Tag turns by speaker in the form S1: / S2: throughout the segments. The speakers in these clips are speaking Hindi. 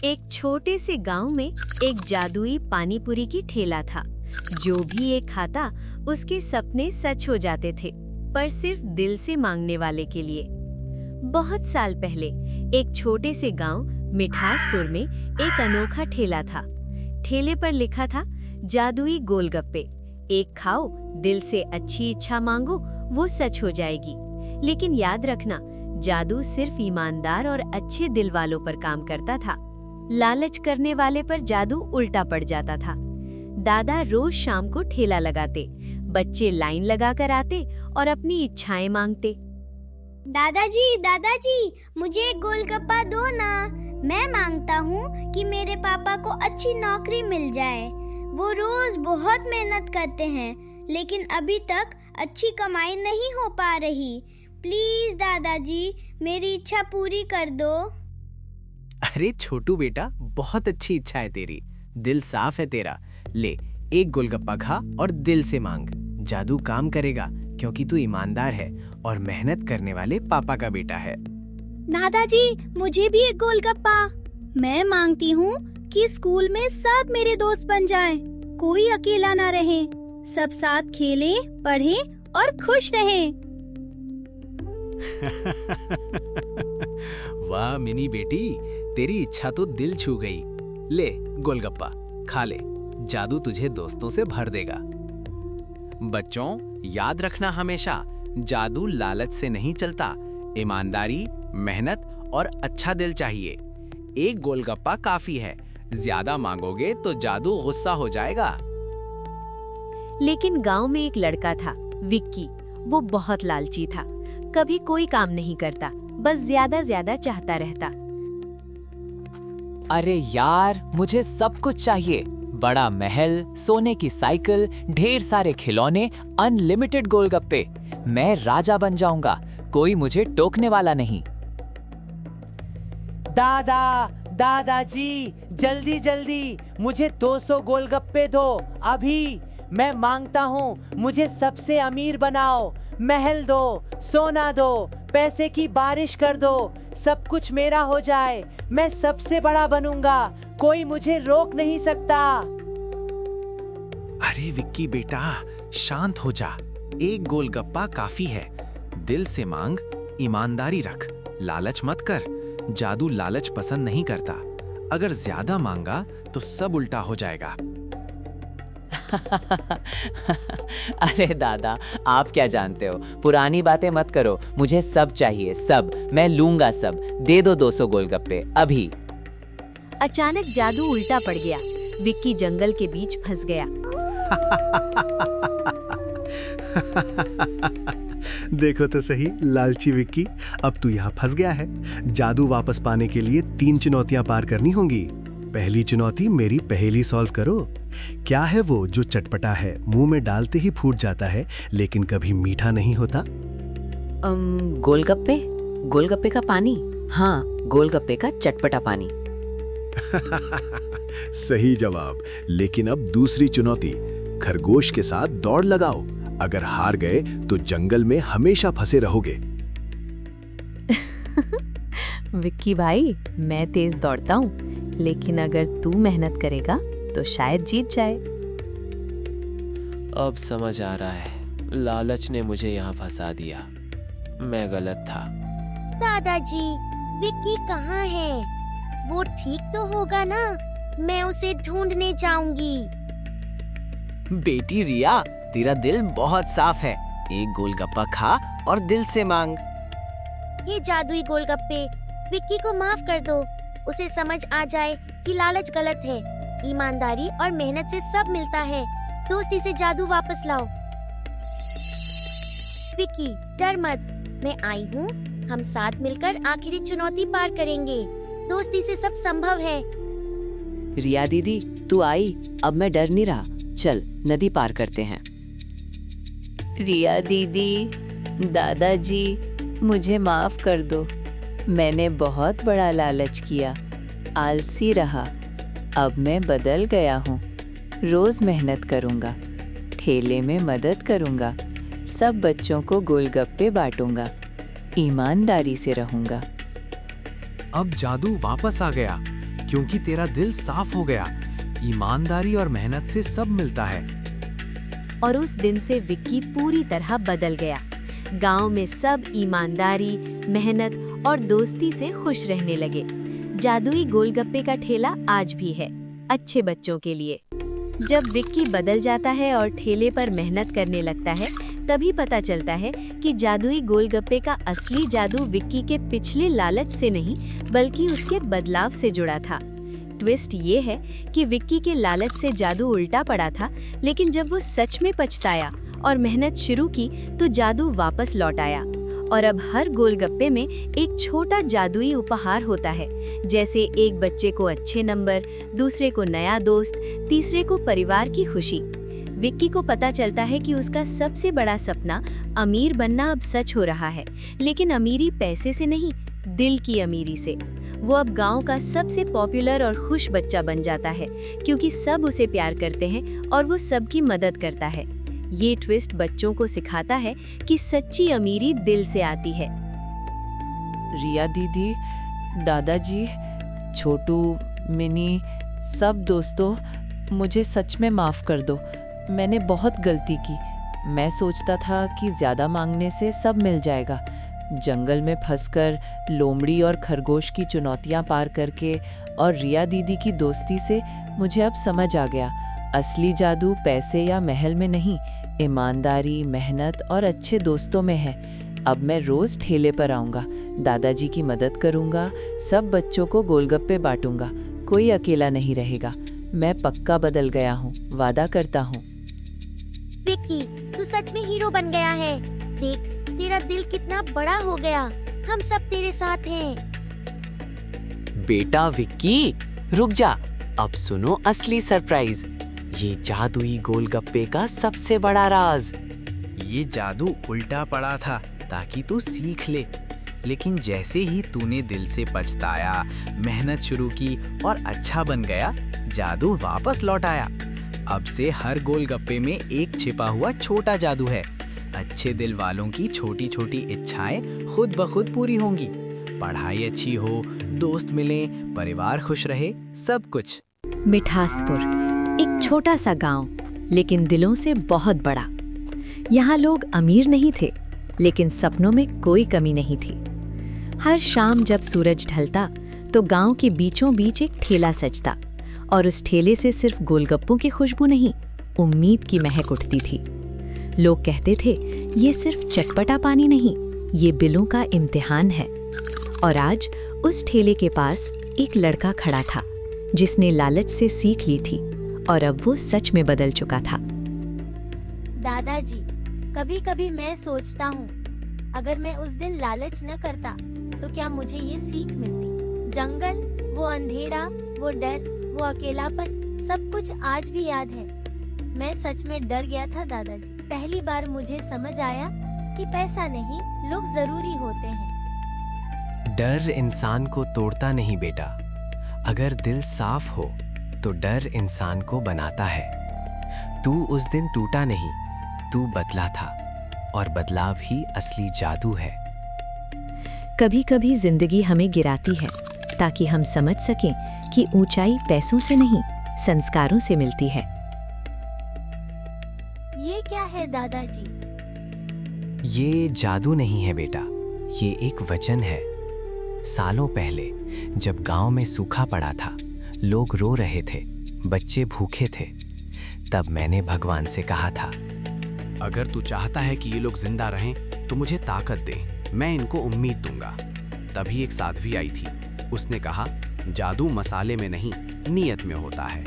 S1: एक छोटे से गांव में एक जादुई पानीपुरी की ठेला था। जो भी ये खाता उसके सपने सच हो जाते थे, पर सिर्फ दिल से मांगने वाले के लिए। बहुत साल पहले एक छोटे से गांव मिठासपुर में एक अनोखा ठेला था। ठेले पर लिखा था, जादुई गोलगप्पे, एक खाओ, दिल से अच्छी इच्छा मांगो, वो सच हो जाएगी। लेकिन याद रखना, जादू सिर्फ ईमानदार और अच्छे दिल वालों पर काम करता था। लालच करने वाले पर जादू उल्टा पड़ जाता था। दादा रोज शाम को ठेला लगाते, बच्चे लाइन लगाकर आते और अपनी इच्छाएं मांगते।
S2: दादाजी, मुझे एक गोलगप्पा दो ना। मैं मांगता हूँ कि मेरे पापा को अच्छी नौकरी मिल जाए। वो रोज बहुत मेहनत करते हैं, लेकिन अभी तक अच्छी कमाई नहीं हो पा रही। प्लीज दादाजी, मेरी इच्छा पूरी कर दो।
S3: अरे छोटू बेटा, बहुत अच्छी इच्छा है तेरी, दिल साफ है तेरा। ले, एक गोलगप्पा खा और दिल से मांग। जादू काम करेगा, क्योंकि तू ईमानदार है और मेहनत करने वाले पापा का बेटा है।
S2: दादाजी, मुझे भी एक गोलगप्पा। मैं मांगती हूँ कि स्कूल में सब मेरे दोस्त बन जाएं, कोई अकेला ना रहे, सब साथ खेलें, पढ़ें और खुश रहें।
S3: वाह मिनी बेटी, तेरी इच्छा तो दिल छू गई। ले गोलगप्पा खा ले, जादू तुझे दोस्तों से भर देगा। बच्चों, याद रखना हमेशा, जादू लालच से नहीं चलता, ईमानदारी, मेहनत और अच्छा दिल चाहिए। एक गोलगप्पा काफी है, ज्यादा मांगोगे तो जादू गुस्सा हो जाएगा।
S1: लेकिन गांव में एक लड़का था, विक्की। वो बहुत लालची था, कभी कोई काम नहीं करता, बस ज्यादा चाहता रहता।
S4: अरे यार, मुझे सब कुछ चाहिए, बड़ा महल, सोने की साइकिल, ढेर सारे खिलौने, अनलिमिटेड गोलगप्पे। मैं राजा बन जाऊंगा, कोई मुझे टोकने वाला नहीं।
S5: दादाजी, जल्दी मुझे 200 गोलगप्पे दो अभी। मैं मांगता हूँ, मुझे सबसे अमीर बनाओ, महल दो, सोना दो, पैसे की बारिश कर दो, सब कुछ मेरा हो जाए। मैं सबसे बड़ा बनूंगा, कोई मुझे रोक नहीं सकता।
S3: अरे विक्की बेटा, शांत हो जा, एक गोलगप्पा काफी है। दिल से मांग, ईमानदारी रख, लालच मत कर। जादू लालच पसंद नहीं करता, अगर ज्यादा मांगा तो सब उल्टा हो जाएगा।
S4: अरे दादा, आप क्या जानते हो, पुरानी बातें मत करो, मुझे सब चाहिए, सब, मैं लूंगा सब। दे दो 200 गोलगप्पे अभी।
S1: अचानक जादू उल्टा पड़ गया, विक्की जंगल के बीच फंस गया।
S6: देखो तो सही लालची विक्की, अब तू यहाँ फंस गया है। जादू वापस पाने के लिए 3 चुनौतियां पार करनी होंगी। पहली चुनौती, मेरी पहेली सॉल्व करो। क्या है वो जो चटपटा है, मुंह में डालते ही फूट जाता है, लेकिन कभी मीठा नहीं होता?
S7: गोलगप्पे का पानी। हाँ, गोलगप्पे का चटपटा पानी।
S6: सही जवाब। लेकिन अब दूसरी चुनौती, खरगोश के साथ दौड़ लगाओ। अगर हार गए तो जंगल में हमेशा फंसे रहोगे।
S1: विक्की भाई, मैं तेज दौड़ता हूँ, लेकिन अगर तू मेहनत करेगा तो शायद जीत जाए।
S8: अब समझ आ रहा है, लालच ने मुझे यहाँ फंसा दिया, मैं गलत था।
S2: दादाजी, विक्की कहाँ है? वो ठीक तो होगा ना? मैं उसे ढूंढने जाऊंगी।
S3: बेटी रिया, तेरा दिल बहुत साफ है, एक गोलगप्पा खा और दिल से मांग।
S2: ये जादुई गोलगप्पे, विक्की को माफ कर दो। उसे समझ आ जाए कि लालच गलत है, ईमानदारी और मेहनत से सब मिलता है। दोस्ती से जादू वापस लाओ। विक्की, डर मत, मैं आई हूँ। हम साथ मिलकर आखिरी चुनौती पार करेंगे। दोस्ती से सब संभव है।
S7: रिया दीदी, तू आई, अब मैं डर नहीं रहा। चल, नदी पार करते हैं।
S1: रिया दीदी, दादाजी, मुझे माफ कर दो। मैंने बहुत बड़ा लालच किया, आलसी रहा। अब मैं बदल गया हूँ। रोज मेहनत करूँगा, ठेले में मदद करूँगा,
S7: सब बच्चों को गोलगप्पे बांटूंगा। ईमानदारी से रहूंगा।
S3: अब जादू वापस आ गया क्योंकि तेरा दिल साफ हो गया। ईमानदारी और मेहनत से सब मिलता है।
S1: और उस दिन से विक्की पूरी तरह बदल गया। गांव में सब ईमानदारी, मेहनत और दोस्ती से खुश रहने लगे। जादुई गोलगप्पे का ठेला आज भी है, अच्छे बच्चों के लिए। जब विक्की बदल जाता है और ठेले पर मेहनत करने लगता है, तभी पता चलता है कि जादुई गोलगप्पे का असली जादू विक्की के पिछले लालच से नहीं, बल्कि उसके बदलाव से जुड़ा था। ट्विस्ट ये है कि विक्की के लालच से जादू उल्टा पड़ा था, लेकिन जब वो सच में पछताया और मेहनत शुरू की तो जादू वापस लौट आया। और अब हर गोलगप्पे में एक छोटा जादुई उपहार होता है, जैसे एक बच्चे को अच्छे नंबर, दूसरे को नया दोस्त, तीसरे को परिवार की खुशी। विक्की को पता चलता है कि उसका सबसे बड़ा सपना अमीर बनना अब सच हो रहा है, लेकिन अमीरी पैसे से नहीं, दिल की अमीरी से। वो अब गांव का सबसे पॉपुलर और खुश बच्चा बन जाता है, क्योंकि सब उसे प्यार करते हैं और वो सबकी मदद करता है। ये ट्विस्ट बच्चों को सिखाता है कि सच्ची अमीरी दिल से आती है।
S7: रिया दीदी, दादाजी, छोटू, मिनी, सब दोस्तों, मुझे सच में माफ़ कर दो। मैंने बहुत गलती की। मैं सोचता था कि ज़्यादा मांगने से सब मिल जाएगा। जंगल में फंसकर, लोमड़ी और खरगोश की चुनौतियां पार करके और रिया दीदी की दोस्ती से मुझे अब समझ आ गया, असली जादू पैसे या महल में नहीं, ईमानदारी, मेहनत और अच्छे दोस्तों में है। अब मैं रोज़ ठेले पर आऊँगा, दादाजी की मदद करूँगा, सब बच्चों को गोलगप्पे बांटूंगा, कोई अकेला नहीं रहेगा। मैं पक्का बदल गया हूँ, वादा करता हूँ।
S2: विक्की, तू सच में हीरो बन गया है। देख, तेरा दिल कितना बड़ा हो गया। हम सब तेरे साथ हैं।
S9: बेटा विक्की, रुक जा। अब सुनो असली सरप्राइज, ये जादुई गोलगप्पे का सबसे बड़ा राज।
S3: ये जादू उल्टा पड़ा था ताकि तू सीख ले, लेकिन जैसे ही तूने दिल से पछताया, मेहनत शुरू की और अच्छा बन गया, जादू वापस लौट आया। अब से हर गोलगप्पे में एक छिपा हुआ छोटा जादू है। अच्छे दिल वालों की छोटी छोटी इच्छाएं खुद ब खुद पूरी होंगी। पढ़ाई अच्छी हो, दोस्त मिले, परिवार खुश रहे, सब कुछ।
S1: मिठासपुर, एक छोटा सा गांव, लेकिन दिलों से बहुत बड़ा। यहाँ लोग अमीर नहीं थे, लेकिन सपनों में कोई कमी नहीं थी। हर शाम जब सूरज ढलता तो गांव के बीचों बीच एक ठेला सजता, और उस ठेले से सिर्फ गोलगप्पों की खुशबू नहीं, उम्मीद की महक उठती थी। लोग कहते थे, ये सिर्फ चटपटा पानी नहीं, ये बिलों का इम्तिहान है। और आज उस ठेले के पास एक लड़का खड़ा था, जिसने लालच से सीख ली थी और अब वो सच में बदल चुका था।
S2: दादाजी, कभी कभी मैं सोचता हूँ, अगर मैं उस दिन लालच न करता तो क्या मुझे ये सीख मिलती। जंगल, वो अंधेरा, वो डर, वो अकेलापन, सब कुछ आज भी याद है। मैं सच में डर गया था दादाजी। पहली बार मुझे समझ आया कि पैसा नहीं, लोग जरूरी होते हैं।
S3: डर इंसान को तोड़ता नहीं बेटा, अगर दिल साफ हो तो डर इंसान को बनाता है। तू उस दिन टूटा नहीं, तू बदला था, और बदलाव ही असली जादू है।
S1: कभी कभी जिंदगी हमें गिराती है ताकि हम समझ सकें कि ऊंचाई पैसों से नहीं, संस्कारों से मिलती है।
S2: ये क्या है दादाजी?
S3: ये जादू नहीं है बेटा, ये एक वचन है। सालों पहले जब गांव में सूखा पड़ा था, लोग रो रहे थे, बच्चे भूखे थे, तब मैंने भगवान से कहा था, अगर तू चाहता है कि ये लोग जिंदा रहें तो मुझे ताकत दे, मैं इनको उम्मीद दूंगा। तभी एक साध्वी आई थी, उसने कहा, जादू मसाले में नहीं, नीयत में होता है।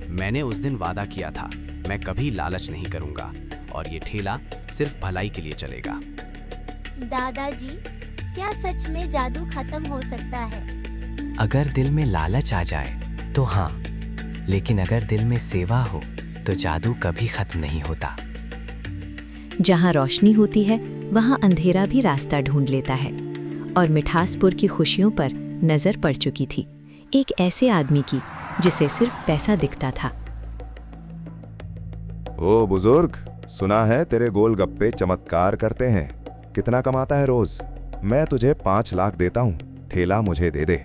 S3: मैंने उस दिन वादा किया था, मैं कभी लालच नहीं करूंगा और ये ठेला सिर्फ भलाई के लिए चलेगा।
S2: दादाजी, क्या सच में जादू खत्म हो सकता है?
S3: अगर दिल में लालच आ जाए तो हाँ, लेकिन अगर दिल में सेवा हो तो जादू कभी खत्म नहीं होता।
S1: जहाँ रोशनी होती है वहाँ अंधेरा भी रास्ता ढूंढ लेता है। और मिठासपुर की खुशियों पर नजर पड़ चुकी थी, एक ऐसे आदमी की जिसे सिर्फ पैसा दिखता था।
S10: ओ बुजुर्ग, सुना है तेरे गोलगप्पे चमत्कार करते हैं। कितना कमाता है रोज? मैं तुझे 5 लाख देता हूँ, ठेला मुझे दे दे।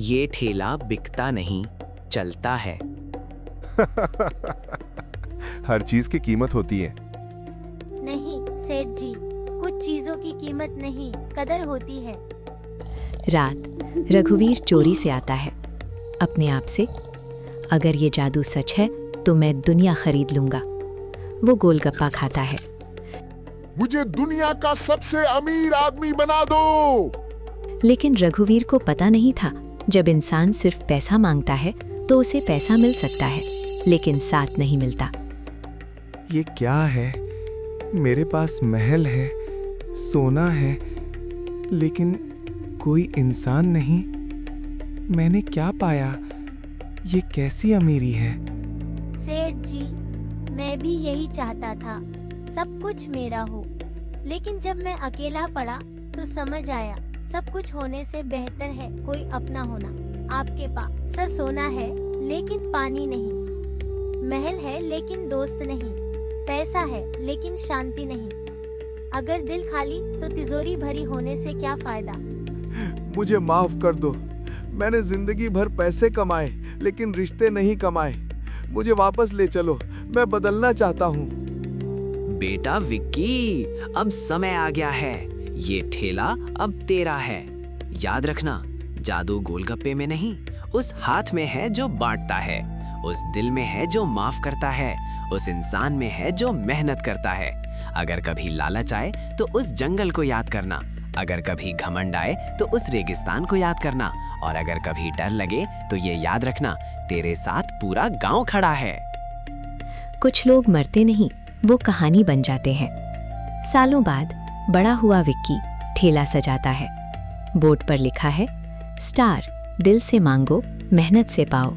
S9: ये ठेला बिकता नहीं, चलता है।
S10: हर चीज की कीमत होती है।
S2: नहीं सेठ जी, कुछ चीजों की कीमत नहीं, कदर होती है।
S1: रात रघुवीर चोरी से आता है अपने आप से, अगर ये जादू सच है तो मैं दुनिया खरीद लूंगा। वो गोलगप्पा खाता है।
S11: मुझे दुनिया का सबसे अमीर आदमी बना दो।
S1: लेकिन रघुवीर को पता नहीं था, जब इंसान सिर्फ पैसा मांगता है तो उसे पैसा मिल सकता है, लेकिन साथ नहीं मिलता।
S12: ये क्या है? मेरे पास महल है, सोना है, लेकिन कोई इंसान नहीं। मैंने क्या पाया? ये कैसी अमीरी है?
S2: सेठ जी, मैं भी यही चाहता था, सब कुछ मेरा हो। लेकिन जब मैं अकेला पड़ा तो समझ आया, सब कुछ होने से बेहतर है कोई अपना होना। आपके पास सोना है लेकिन पानी नहीं, महल है लेकिन दोस्त नहीं, पैसा है लेकिन शांति नहीं। अगर दिल खाली तो तिजोरी भरी होने से क्या फायदा।
S12: मुझे माफ कर दो। मैंने जिंदगी भर पैसे कमाए लेकिन रिश्ते नहीं कमाए। मुझे वापस ले चलो, मैं बदलना चाहता हूँ।
S9: बेटा विक्की, अब समय आ गया है। ये ठेला अब तेरा है। याद रखना, जादू गोलगप्पे में नहीं, उस हाथ में है जो बांटता है, उस दिल में है जो माफ करता है, उस इंसान में है जो मेहनत करता है। अगर कभी लालच आए तो उस जंगल को याद करना, अगर कभी घमंड आए तो उस रेगिस्तान को याद करना, और अगर कभी डर लगे तो ये याद रखना, तेरे साथ पूरा गांव खड़ा है।
S1: कुछ लोग मरते नहीं, वो कहानी बन जाते हैं। सालों बाद बड़ा हुआ विक्की ठेला सजाता है। बोर्ड पर लिखा है, स्टार, दिल से मांगो, मेहनत से पाओ।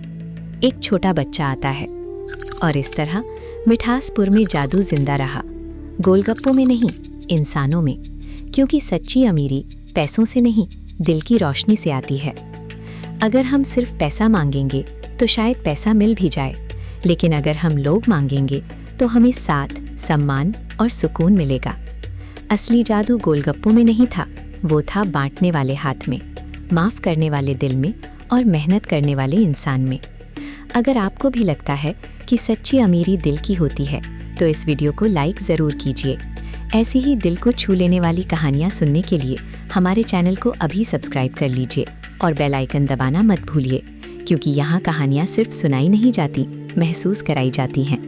S1: एक छोटा बच्चा आता है और इस तरह मिठासपुर में जादू जिंदा रहा। गोलगप्पों में नहीं, इंसानों में, क्योंकि सच्ची अमीरी पैसों से नहीं, दिल की रोशनी से आती है। अगर हम सिर्फ पैसा मांगेंगे तो शायद पैसा मिल भी जाए, लेकिन अगर हम लोग मांगेंगे तो हमें साथ, सम्मान और सुकून मिलेगा। असली जादू गोलगप्पों में नहीं था, वो था बांटने वाले हाथ में, माफ करने वाले दिल में और मेहनत करने वाले इंसान में। अगर आपको भी लगता है कि सच्ची अमीरी दिल की होती है तो इस वीडियो को लाइक ज़रूर कीजिए। ऐसी ही दिल को छू लेने वाली कहानियाँ सुनने के लिए हमारे चैनल को अभी सब्सक्राइब कर लीजिए और बेल आइकन दबाना मत भूलिए, क्योंकि यहाँ कहानियाँ सिर्फ सुनाई नहीं जाती, महसूस कराई जाती हैं।